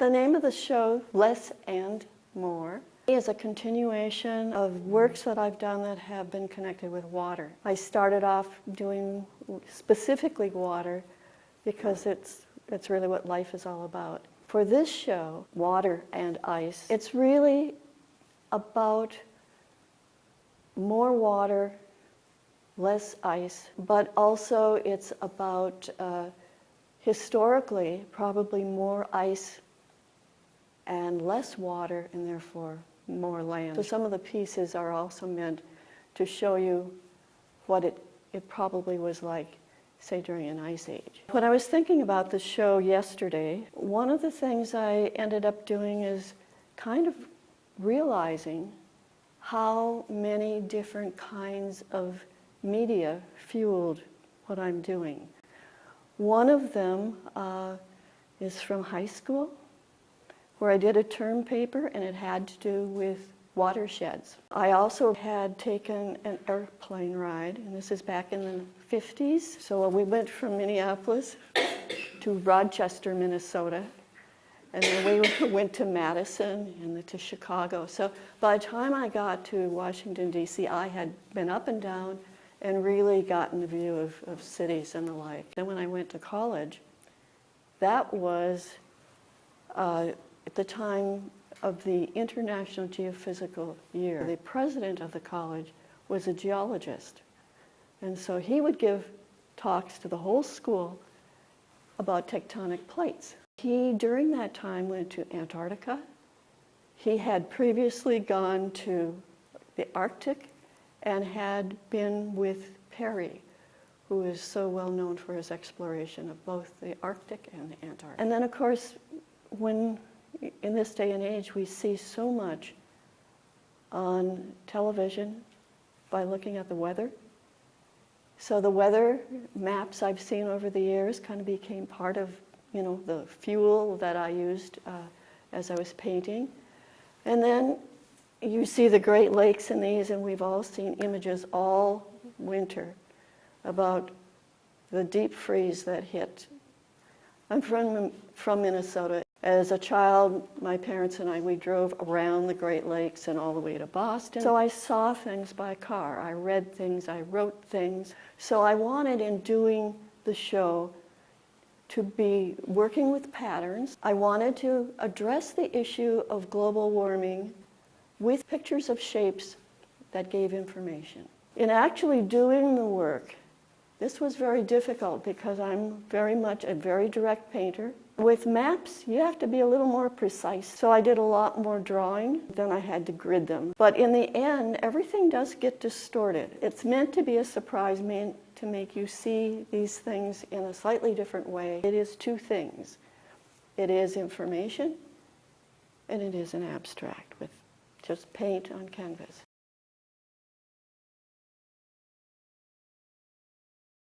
The name of the show, Less and More, is a continuation of works that I've done that have been connected with water. I started off doing specifically water because it's really what life is all about. For this show, Water and Ice, it's really about more water, less ice, but also it's about historically probably more ice and less water, and therefore more land. So some of the pieces are also meant to show you what it probably was like, say, during an ice age. When I was thinking about the show yesterday, one of the things I ended up doing is kind of realizing how many different kinds of media fueled what I'm doing. One of them is from high school, where I did a term paper and it had to do with watersheds. I also had taken an airplane ride, and this is back in the 50s. So we went from Minneapolis to Rochester, Minnesota, and then we went to Madison and then to Chicago. So by the time I got to Washington, D.C., I had been up and down and really gotten a view of cities and the like. Then when I went to college, that was at the time of the International Geophysical Year. The president of the college was a geologist. And so he would give talks to the whole school about tectonic plates. He, during that time, went to Antarctica. He had previously gone to the Arctic and had been with Perry, who is so well known for his exploration of both the Arctic and the Antarctic. And then, of course, when in this day and age, we see so much on television by looking at the weather. So the weather maps I've seen over the years kind of became part of, the fuel that I used as I was painting. And then you see the Great Lakes in these, and we've all seen images all winter about the deep freeze that hit. I'm from Minnesota. As a child, my parents and we drove around the Great Lakes and all the way to Boston. So I saw things by car. I read things, I wrote things. So I wanted, in doing the show, to be working with patterns. I wanted to address the issue of global warming with pictures of shapes that gave information. In actually doing the work, this was very difficult because I'm very much a very direct painter. With maps, you have to be a little more precise. So I did a lot more drawing, then I had to grid them. But in the end, everything does get distorted. It's meant to be a surprise, meant to make you see these things in a slightly different way. It is two things. It is information, and it is an abstract with just paint on canvas.